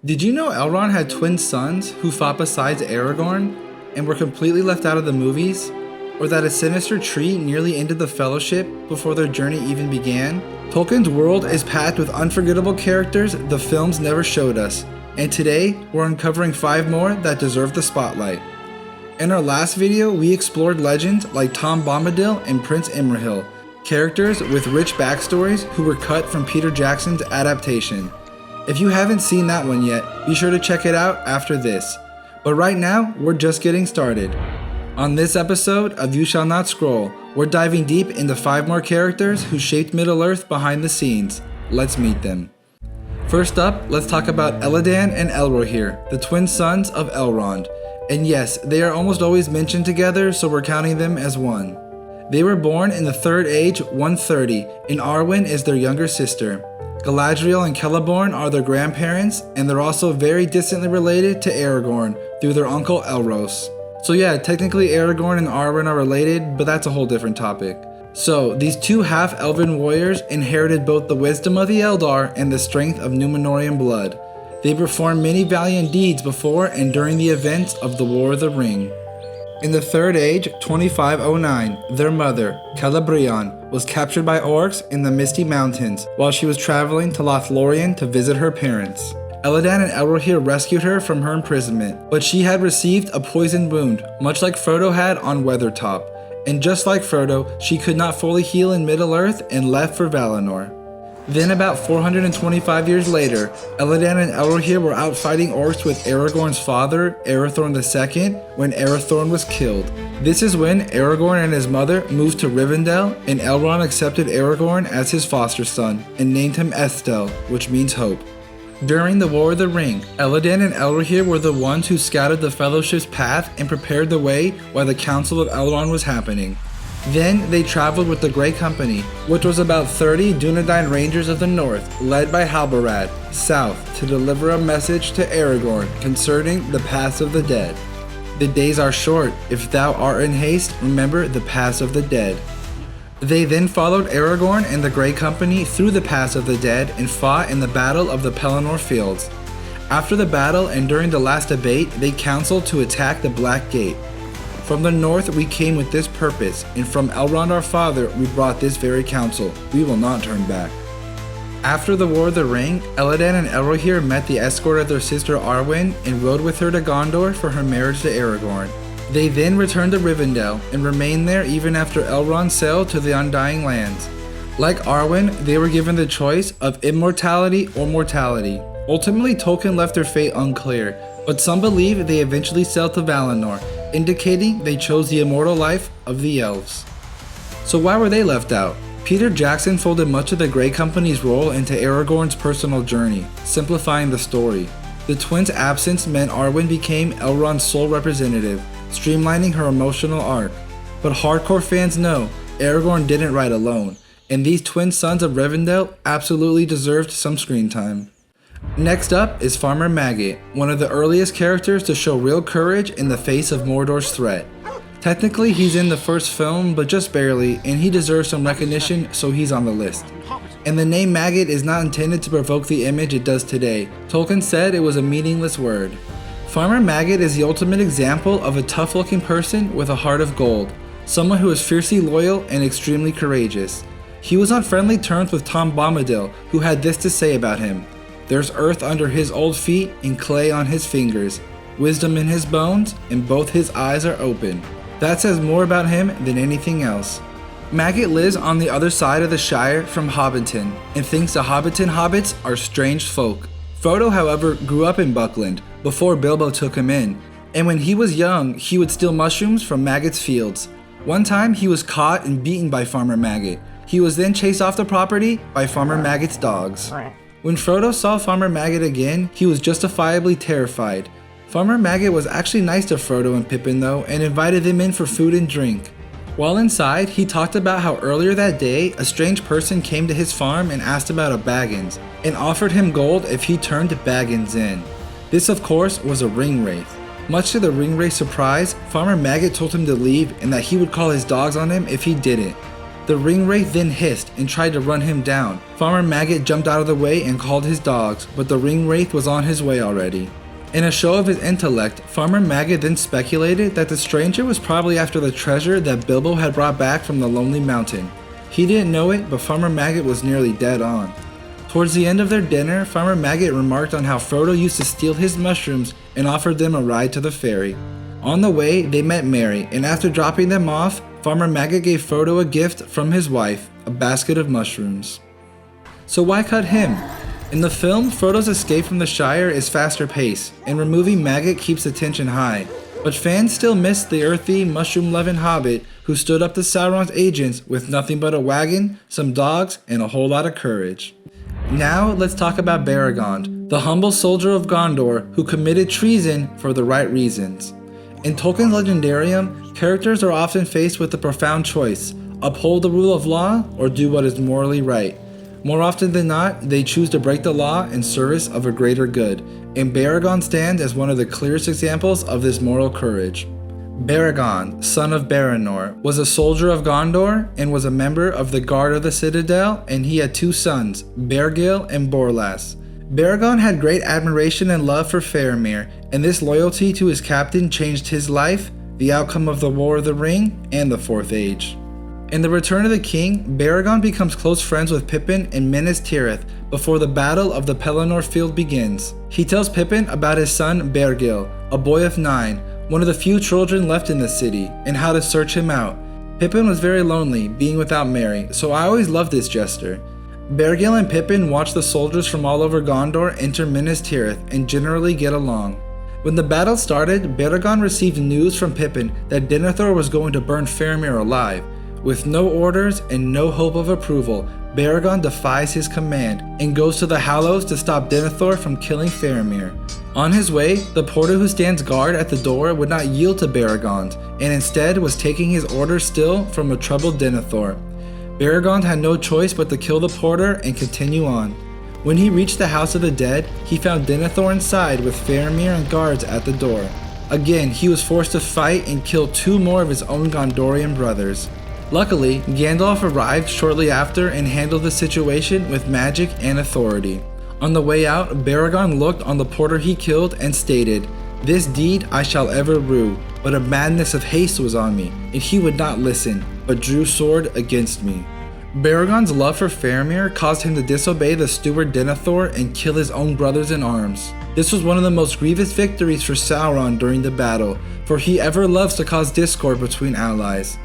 Did you know Elrond had twin sons who fought besides Aragorn and were completely left out of the movies? Or that a sinister tree nearly ended the Fellowship before their journey even began? Tolkien's world is packed with unforgettable characters the films never showed us, and today we're uncovering 5 more that deserve the spotlight. In our last video, we explored legends like Tom Bombadil and Prince Imrahil, characters with rich backstories who were cut from Peter Jackson's adaptation. If you haven't seen that one yet, be sure to check it out after this. But right now, we're just getting started. On this episode of You Shall Not Scroll, we're diving deep into 5 more characters who shaped Middle-earth behind the scenes. Let's meet them. First up, let's talk about Elladan and Elrohir, the twin sons of Elrond. And yes, they are almost always mentioned together, so we're counting them as one. They were born in the Third Age 130, and Arwen is their younger sister. Galadriel and Celeborn are their grandparents, and they're also very distantly related to Aragorn through their uncle Elros. So yeah, technically Aragorn and Arwen are related, but that's a whole different topic. So, these 2 half-elven warriors inherited both the wisdom of the Eldar and the strength of Númenórean blood. They performed many valiant deeds before and during the events of the War of the Ring. In the Third Age, 2509, their mother, Celebrian, was captured by orcs in the Misty Mountains while she was traveling to Lothlorien to visit her parents. Elladan and Elrohir rescued her from her imprisonment, but she had received a poisoned wound, much like Frodo had on Weathertop. And just like Frodo, she could not fully heal in Middle-earth and left for Valinor. Then about 425 years later, Elladan and Elrohir were out fighting orcs with Aragorn's father, Arathorn II, when Arathorn was killed. This is when Aragorn and his mother moved to Rivendell, and Elrond accepted Aragorn as his foster son, and named him Estel, which means hope. During the War of the Ring, Elladan and Elrohir were the ones who scouted the Fellowship's path and prepared the way while the Council of Elrond was happening. Then they traveled with the Grey Company, which was about 30 Dunedain Rangers of the North, led by Halbarad, south to deliver a message to Aragorn concerning the Paths of the Dead. The days are short. If thou art in haste, remember the Paths of the Dead. They then followed Aragorn and the Grey Company through the Paths of the Dead and fought in the Battle of the Pelennor Fields. After the battle and during the last debate, they counseled to attack the Black Gate. From the north we came with this purpose, and from Elrond our father we brought this very counsel. We will not turn back. After the War of the Ring, Elladan and Elrohir met the escort of their sister Arwen and rode with her to Gondor for her marriage to Aragorn. They then returned to Rivendell and remained there even after Elrond sailed to the Undying Lands. Like Arwen, they were given the choice of immortality or mortality. Ultimately, Tolkien left their fate unclear, but some believe they eventually sailed to Valinor, indicating they chose the immortal life of the elves. So why were they left out? Peter Jackson folded much of the Grey Company's role into Aragorn's personal journey, simplifying the story. The twins' absence meant Arwen became Elrond's sole representative, streamlining her emotional arc. But hardcore fans know Aragorn didn't ride alone, and these twin sons of Rivendell absolutely deserved some screen time. Next up is Farmer Maggot, one of the earliest characters to show real courage in the face of Mordor's threat. Technically he's in the first film, but just barely, and he deserves some recognition, so he's on the list. And the name Maggot is not intended to provoke the image it does today. Tolkien said it was a meaningless word. Farmer Maggot is the ultimate example of a tough-looking person with a heart of gold, someone who is fiercely loyal and extremely courageous. He was on friendly terms with Tom Bombadil, who had this to say about him: "There's earth under his old feet and clay on his fingers, wisdom in his bones, and both his eyes are open." That says more about him than anything else. Maggot lives on the other side of the Shire from Hobbiton, and thinks the Hobbiton hobbits are strange folk. Frodo, however, grew up in Buckland, before Bilbo took him in, and when he was young, he would steal mushrooms from Maggot's fields. One time, he was caught and beaten by Farmer Maggot. He was then chased off the property by Farmer Maggot's dogs. When Frodo saw Farmer Maggot again, he was justifiably terrified. Farmer Maggot was actually nice to Frodo and Pippin though, and invited them in for food and drink. While inside, he talked about how earlier that day, a strange person came to his farm and asked about a Baggins, and offered him gold if he turned Baggins in. This of course was a Ringwraith. Much to the Ringwraith's surprise, Farmer Maggot told him to leave and that he would call his dogs on him if he didn't. The Ringwraith then hissed and tried to run him down. Farmer Maggot jumped out of the way and called his dogs, but the Ringwraith was on his way already. In a show of his intellect, Farmer Maggot then speculated that the stranger was probably after the treasure that Bilbo had brought back from the Lonely Mountain. He didn't know it, but Farmer Maggot was nearly dead on. Towards the end of their dinner, Farmer Maggot remarked on how Frodo used to steal his mushrooms and offered them a ride to the ferry. On the way, they met Merry, and after dropping them off, Farmer Maggot gave Frodo a gift from his wife, a basket of mushrooms. So why cut him? In the film, Frodo's escape from the Shire is faster paced, and removing Maggot keeps the tension high. But fans still miss the earthy, mushroom-loving hobbit who stood up to Sauron's agents with nothing but a wagon, some dogs, and a whole lot of courage. Now let's talk about Beregond, the humble soldier of Gondor who committed treason for the right reasons. In Tolkien's Legendarium, characters are often faced with a profound choice: uphold the rule of law or do what is morally right. More often than not, they choose to break the law in service of a greater good, and Beregond stands as one of the clearest examples of this moral courage. Beregond, son of Baranor, was a soldier of Gondor and was a member of the Guard of the Citadel, and he had two sons, Bergil and Borlas. Beregond had great admiration and love for Faramir, and this loyalty to his captain changed his life, the outcome of the War of the Ring, and the Fourth Age. In The Return of the King, Beregond becomes close friends with Pippin and Minas Tirith before the Battle of the Pelennor Field begins. He tells Pippin about his son Bergil, a boy of 9, one of the few children left in the city, and how to search him out. Pippin was very lonely, being without Merry, so I always loved this gesture. Bergil and Pippin watch the soldiers from all over Gondor enter Minas Tirith and generally get along. When the battle started, Beregond received news from Pippin that Denethor was going to burn Faramir alive. With no orders and no hope of approval, Beregond defies his command and goes to the Hallows to stop Denethor from killing Faramir. On his way, the porter who stands guard at the door would not yield to Beregond, and instead was taking his orders still from a troubled Denethor. Beregond had no choice but to kill the porter and continue on. When he reached the House of the Dead, he found Denethor inside with Faramir and guards at the door. Again, he was forced to fight and kill 2 more of his own Gondorian brothers. Luckily, Gandalf arrived shortly after and handled the situation with magic and authority. On the way out, Beregond looked on the porter he killed and stated, "This deed I shall ever rue, but a madness of haste was on me, and he would not listen, but drew sword against me." Beregond's love for Faramir caused him to disobey the steward Denethor and kill his own brothers in arms. This was one of the most grievous victories for Sauron during the battle, for he ever loves to cause discord between allies.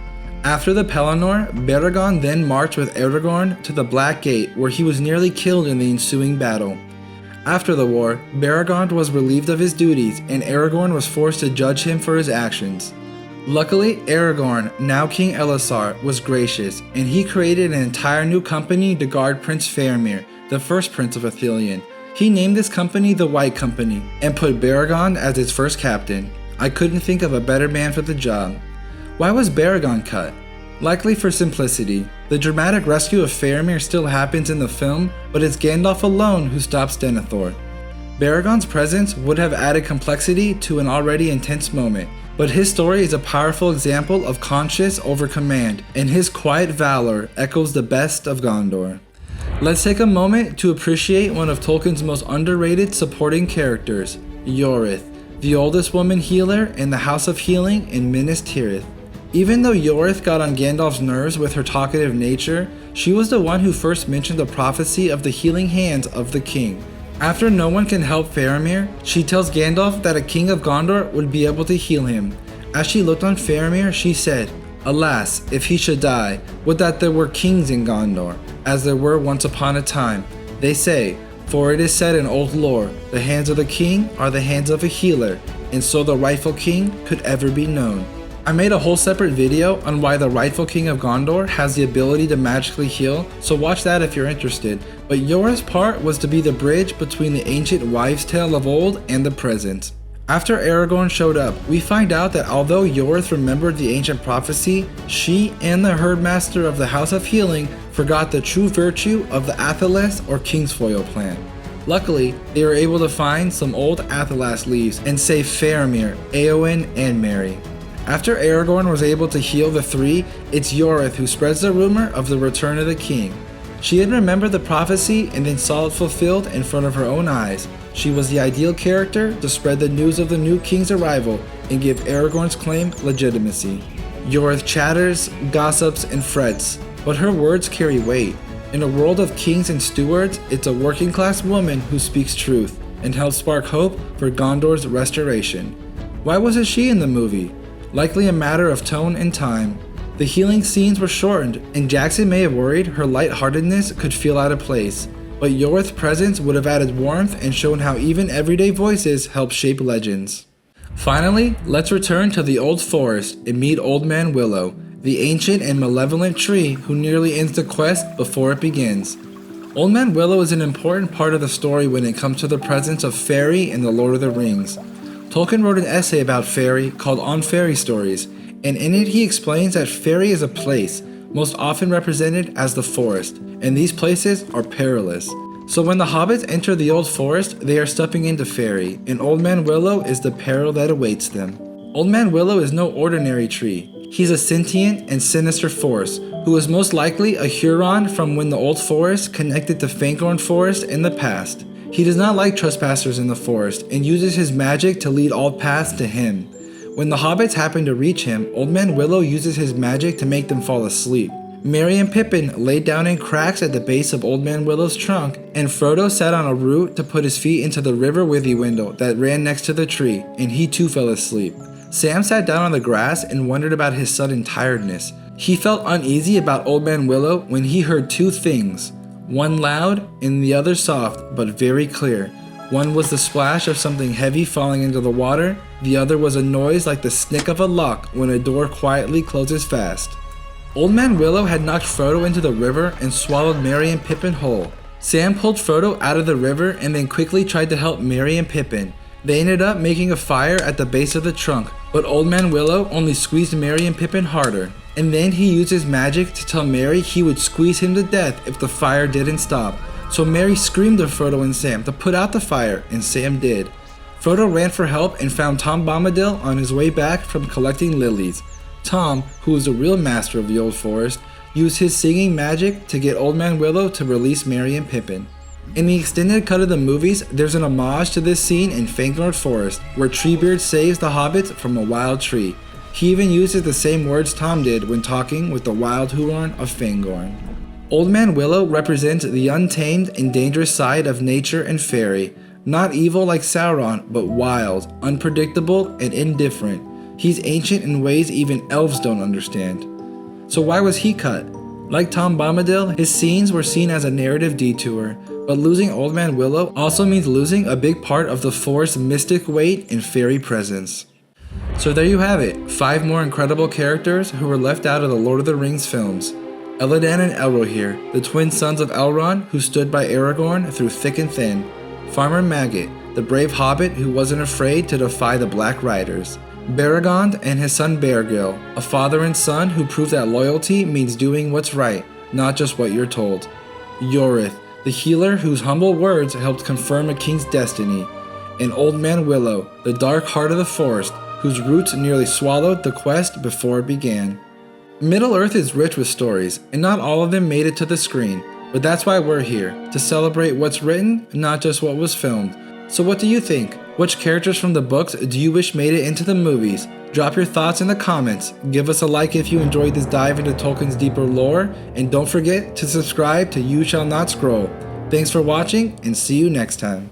After the Pelennor, Beregond then marched with Aragorn to the Black Gate, where he was nearly killed in the ensuing battle. After the war, Beregond was relieved of his duties, and Aragorn was forced to judge him for his actions. Luckily, Aragorn, now King Elessar, was gracious, and he created an entire new company to guard Prince Faramir, the first Prince of Ithilien. He named this company the White Company, and put Beregond as its first captain. I couldn't think of a better man for the job. Why was Beregond cut? Likely for simplicity. The dramatic rescue of Faramir still happens in the film, but it's Gandalf alone who stops Denethor. Beregond's presence would have added complexity to an already intense moment, but his story is a powerful example of conscience over command, and his quiet valor echoes the best of Gondor. Let's take a moment to appreciate one of Tolkien's most underrated supporting characters, Ioreth, the oldest woman healer in the House of Healing in Minas Tirith. Even though Ioreth got on Gandalf's nerves with her talkative nature, she was the one who first mentioned the prophecy of the healing hands of the king. After no one can help Faramir, she tells Gandalf that a king of Gondor would be able to heal him. As she looked on Faramir, she said, "Alas, if he should die, would that there were kings in Gondor, as there were once upon a time. They say, for it is said in old lore, the hands of the king are the hands of a healer, and so the rightful king could ever be known." I made a whole separate video on why the rightful king of Gondor has the ability to magically heal, so watch that if you're interested. But Ioreth's part was to be the bridge between the ancient wives' tale of old and the present. After Aragorn showed up, we find out that although Ioreth remembered the ancient prophecy, she and the herdmaster of the House of Healing forgot the true virtue of the Athelas or Kingsfoil plant. Luckily, they were able to find some old Athelas leaves and save Faramir, Eowyn, and Merry. After Aragorn was able to heal the three, it's Ioreth who spreads the rumor of the return of the king. She had remembered the prophecy and then saw it fulfilled in front of her own eyes. She was the ideal character to spread the news of the new king's arrival and give Aragorn's claim legitimacy. Ioreth chatters, gossips, and frets, but her words carry weight. In a world of kings and stewards, it's a working class woman who speaks truth and helps spark hope for Gondor's restoration. Why wasn't she in the movie? Likely a matter of tone and time. The healing scenes were shortened, and Jackson may have worried her lightheartedness could feel out of place, but Ioreth's presence would have added warmth and shown how even everyday voices help shape legends. Finally, let's return to the old forest and meet Old Man Willow, the ancient and malevolent tree who nearly ends the quest before it begins. Old Man Willow is an important part of the story when it comes to the presence of fairy in The Lord of the Rings. Tolkien wrote an essay about fairy called On Fairy Stories, and in it he explains that fairy is a place, most often represented as the forest, and these places are perilous. So when the hobbits enter the old forest, they are stepping into fairy, and Old Man Willow is the peril that awaits them. Old Man Willow is no ordinary tree. He's a sentient and sinister force, who is most likely a Huron from when the old forest connected to Fangorn Forest in the past. He does not like trespassers in the forest and uses his magic to lead all paths to him. When the hobbits happen to reach him, Old Man Willow uses his magic to make them fall asleep. Merry and Pippin laid down in cracks at the base of Old Man Willow's trunk, and Frodo sat on a root to put his feet into the river Withywindle that ran next to the tree, and he too fell asleep. Sam sat down on the grass and wondered about his sudden tiredness. He felt uneasy about Old Man Willow when he heard two things. One loud and the other soft, but very clear. One was the splash of something heavy falling into the water. The other was a noise like the snick of a lock when a door quietly closes fast. Old Man Willow had knocked Frodo into the river and swallowed Merry and Pippin whole. Sam pulled Frodo out of the river and then quickly tried to help Merry and Pippin. They ended up making a fire at the base of the trunk, but Old Man Willow only squeezed Merry and Pippin harder. And then he used his magic to tell Merry he would squeeze him to death if the fire didn't stop. So Merry screamed at Frodo and Sam to put out the fire, and Sam did. Frodo ran for help and found Tom Bombadil on his way back from collecting lilies. Tom, who was the real master of the old forest, used his singing magic to get Old Man Willow to release Merry and Pippin. In the extended cut of the movies, there's an homage to this scene in Fangorn Forest, where Treebeard saves the hobbits from a wild tree. He even uses the same words Tom did when talking with the wild Huron of Fangorn. Old Man Willow represents the untamed and dangerous side of nature and fairy. Not evil like Sauron, but wild, unpredictable, and indifferent. He's ancient in ways even elves don't understand. So why was he cut? Like Tom Bombadil, his scenes were seen as a narrative detour, but losing Old Man Willow also means losing a big part of the forest's mystic weight and fairy presence. So there you have it, 5 more incredible characters who were left out of the Lord of the Rings films. Elladan and Elrohir, the twin sons of Elrond who stood by Aragorn through thick and thin. Farmer Maggot, the brave hobbit who wasn't afraid to defy the Black Riders. Beregond and his son Bergil, a father and son who prove that loyalty means doing what's right, not just what you're told. Ioreth, the healer whose humble words helped confirm a king's destiny. And Old Man Willow, the dark heart of the forest, whose roots nearly swallowed the quest before it began. Middle-earth is rich with stories, and not all of them made it to the screen, but that's why we're here, to celebrate what's written, not just what was filmed. So what do you think? Which characters from the books do you wish made it into the movies? Drop your thoughts in the comments, give us a like if you enjoyed this dive into Tolkien's deeper lore, and don't forget to subscribe to You Shall Not Scroll. Thanks for watching, and see you next time.